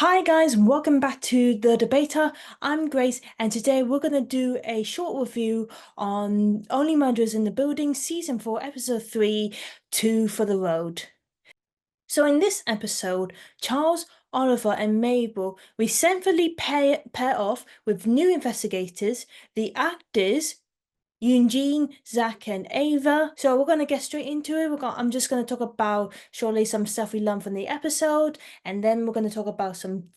Hi guys, welcome back to The Debater. I'm Grace, and today we're going to do a short review on Only Murders in the Building, Season 4, Episode 3, Two for the Road. So in this episode, Charles, Oliver, and Mabel resentfully pair off with new investigators, the actors, Eugene, Zach, and Ava. So we're gonna get straight into it. I'm just gonna talk about shortly some stuff we learned from the episode, and then we're gonna talk about some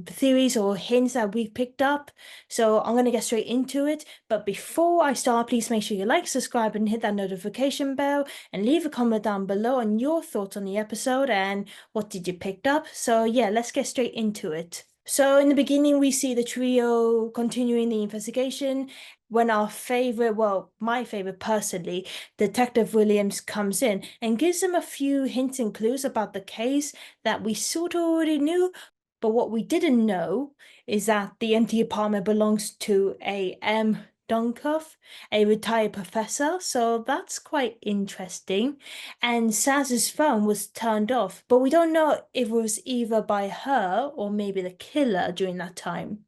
theories or hints that we've picked up. So I'm gonna get straight into it. But before I start, please make sure you like, subscribe, and hit that notification bell, and leave a comment down below on your thoughts on the episode and what did you pick up. So yeah, let's get straight into it. So in the beginning, we see the trio continuing the investigation when our favorite, well, my favorite personally, Detective Williams comes in and gives them a few hints and clues about the case that we sort of already knew. But what we didn't know is that the empty apartment belongs to a Duncroft, a retired professor, so that's quite interesting. And Saz's phone was turned off, but we don't know if it was either by her or maybe the killer during that time.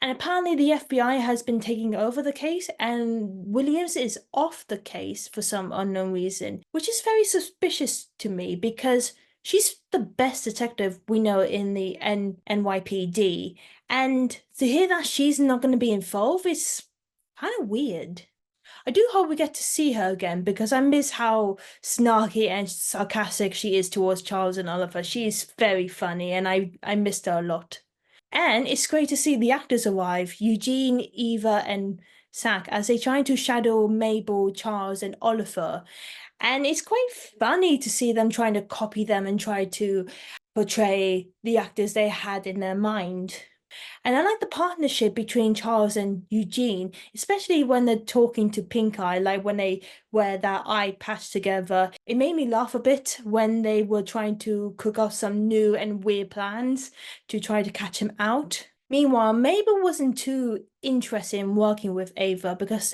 And apparently, the FBI has been taking over the case, and Williams is off the case for some unknown reason, which is very suspicious to me because she's the best detective we know in the NYPD. And to hear that she's not going to be involved is kind of weird. I do hope we get to see her again because I miss how snarky and sarcastic she is towards Charles and Oliver. She is very funny and I missed her a lot. And it's great to see the actors arrive, Eugene, Eva, and Zach, as they try to shadow Mabel, Charles, and Oliver. And it's quite funny to see them trying to copy them and try to portray the actors they had in their mind. And I like the partnership between Charles and Eugene, especially when they're talking to Pink Eye, like when they wear that eye patch together. It made me laugh a bit when they were trying to cook up some new and weird plans to try to catch him out. Meanwhile, Mabel wasn't too interested in working with Ava because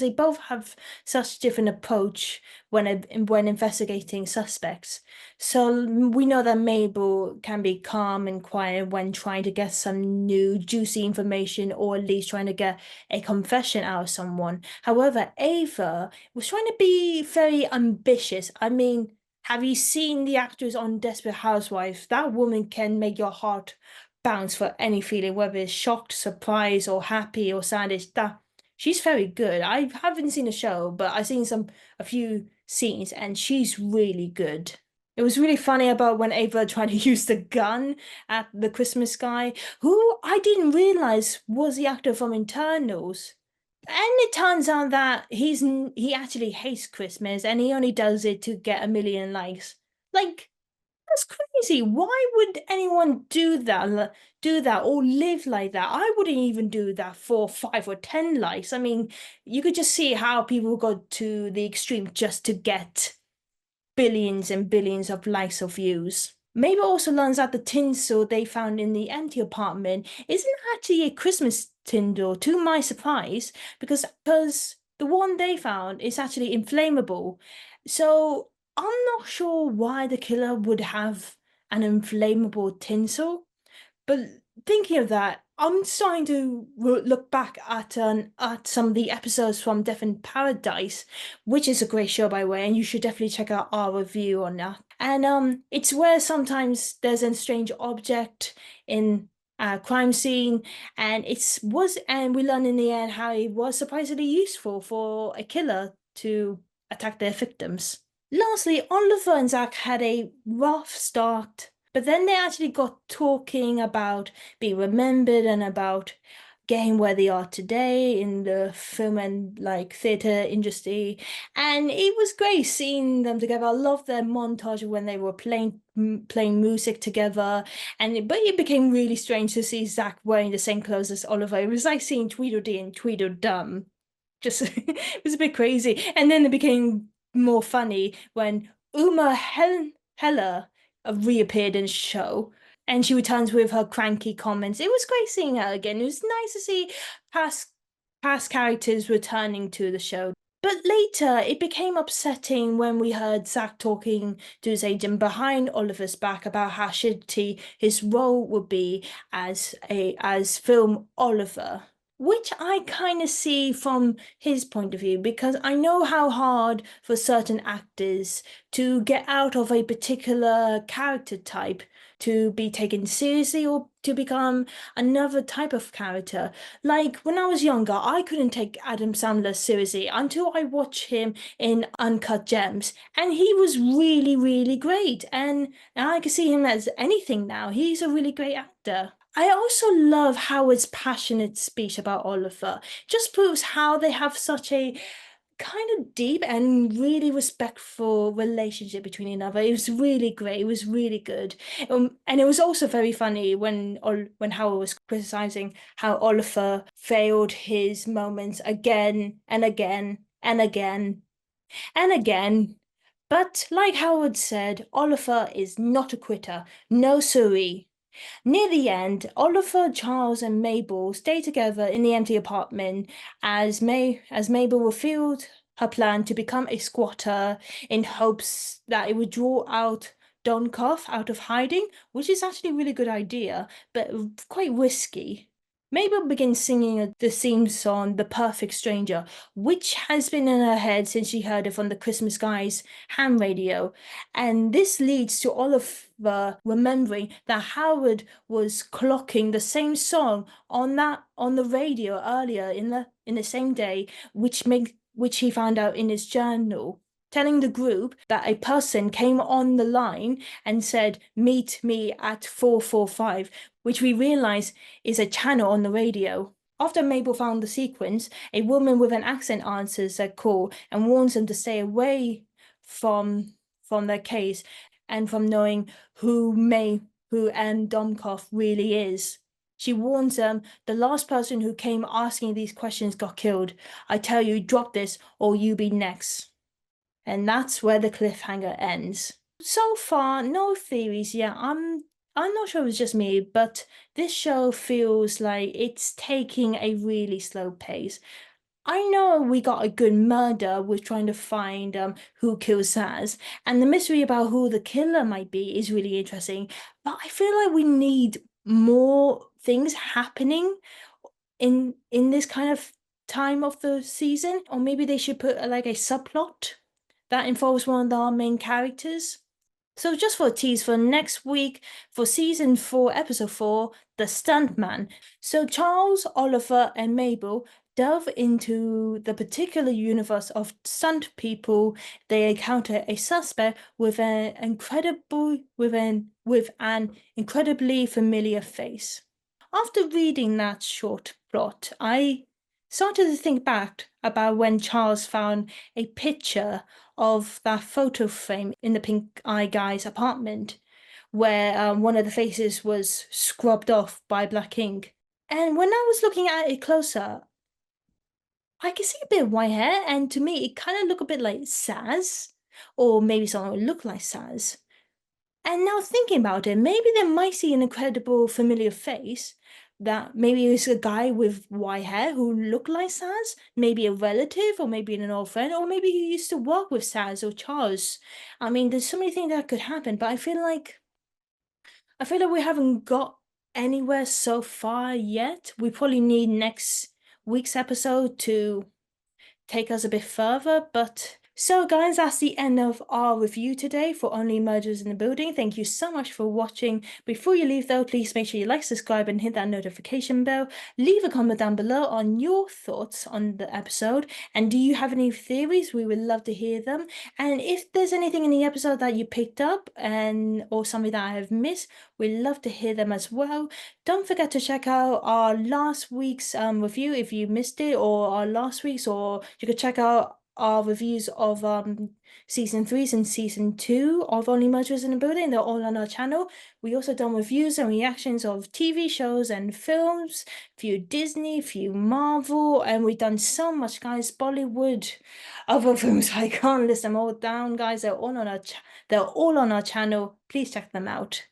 they both have such different approach when investigating suspects. So we know that Mabel can be calm and quiet when trying to get some new juicy information or at least trying to get a confession out of someone. However, Ava was trying to be very ambitious. I mean, have you seen the actors on Desperate Housewives? That woman can make your heart bounce for any feeling, whether it's shocked, surprised, or happy or sad. That she's very good. I haven't seen the show, but I've seen a few scenes and she's really good. It was really funny about when Ava tried to use the gun at the Christmas guy, who I didn't realize was the actor from Internals. And it turns out that he actually hates Christmas and he only does it to get a million likes. Like, that's crazy. Why would anyone do that or live like that? I wouldn't even do that for 5 or 10 likes. I mean, you could just see how people go to the extreme just to get billions and billions of likes or views. Mabel also learns that the tinsel they found in the empty apartment isn't actually a Christmas tinsel, to my surprise, because the one they found is actually inflammable. So I'm not sure why the killer would have an inflammable tinsel. But thinking of that, I'm starting to look back at some of the episodes from Death in Paradise, which is a great show by the way, and you should definitely check out our review on that. And it's where sometimes there's a strange object in a crime scene, and we learn in the end how it was surprisingly useful for a killer to attack their victims. Lastly, Oliver and Zach had a rough start, but then they actually got talking about being remembered and about getting where they are today in the film and like theater industry. And it was great seeing them together. I love their montage when they were playing music together. But it became really strange to see Zach wearing the same clothes as Oliver. It was like seeing Tweedledee and Tweedledum. Just it was a bit crazy. And then it became more funny when Heller reappeared in the show and she returns with her cranky comments. It was great seeing her again. It was nice to see past characters returning to the show. But later, it became upsetting when we heard Zach talking to his agent behind Oliver's back about how shitty his role would be as film Oliver. Which I kind of see from his point of view because I know how hard for certain actors to get out of a particular character type to be taken seriously or to become another type of character. Like when I was younger, I couldn't take Adam Sandler seriously until I watched him in Uncut Gems, and he was really, really great. And now I can see him as anything now. He's a really great actor. I also love Howard's passionate speech about Oliver. Just proves how they have such a kind of deep and really respectful relationship between each other. It was really great. It was really good. And it was also very funny when Howard was criticizing how Oliver failed his moments again and again and again and again. But like Howard said, Oliver is not a quitter. No siree. Near the end, Oliver, Charles, and Mabel stay together in the empty apartment as Mabel revealed her plan to become a squatter in hopes that it would draw out Donkoff out of hiding, which is actually a really good idea, but quite risky. Mabel begins singing the theme song The Perfect Stranger, which has been in her head since she heard it from the Christmas Guy's ham radio. And this leads to Oliver remembering that Howard was clocking the same song on the radio earlier in the same day, which he found out in his journal, telling the group that a person came on the line and said, "Meet me at 445," which we realize is a channel on the radio. After Mabel found the sequence, a woman with an accent answers their call and warns them to stay away from their case and from knowing who Anne Domkoff really is. She warns them the last person who came asking these questions got killed. I tell you, drop this or you be next. And that's where the cliffhanger ends. So far, no theories yet. I'm not sure it's just me, but this show feels like it's taking a really slow pace. I know we got a good murder with trying to find who killed Saz, and the mystery about who the killer might be is really interesting. But I feel like we need more things happening in this kind of time of the season, or maybe they should put like a subplot that involves one of our main characters. So just for a tease for next week for season 4, episode 4, The Stuntman. So Charles, Oliver, and Mabel delve into the particular universe of stunt people. They encounter a suspect with an incredibly familiar face. After reading that short plot, I started to think back about when Charles found a picture of that photo frame in the pink eye guy's apartment, where one of the faces was scrubbed off by black ink. And when I was looking at it closer, I can see a bit of white hair, and to me, it kind of looked a bit like Saz, or maybe someone would look like Saz. And now thinking about it, maybe they might see an incredible familiar face. That maybe it's a guy with white hair who looked like Saz, maybe a relative, or maybe an old friend, or maybe he used to work with Saz or Charles. I mean, there's so many things that could happen, but I feel like we haven't got anywhere so far yet. We probably need next week's episode to take us a bit further. But so, guys, that's the end of our review today for Only Murders in the Building. Thank you so much for watching. Before you leave, though, please make sure you like, subscribe, and hit that notification bell. Leave a comment down below on your thoughts on the episode. And do you have any theories? We would love to hear them. And if there's anything in the episode that you picked up or something that I have missed, we'd love to hear them as well. Don't forget to check out our last week's review if you missed it, or our last week's, or you could check out our reviews of Season 3 and Season 2 of Only Murders in the Building. They're all on our channel. We also done reviews and reactions of TV shows and films, few Disney, few Marvel, and we've done so much, guys. Bollywood, other films. I can't list them all down, guys. They're all on our channel. Please check them out.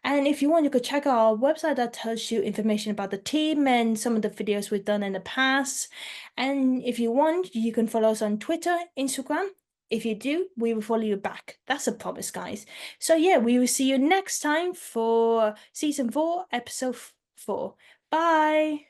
And if you want, you could check out our website that tells you information about the team and some of the videos we've done in the past. And if you want, you can follow us on Twitter, Instagram. If you do, we will follow you back. That's a promise, guys. So yeah, we will see you next time for Season 4, Episode 4. Bye!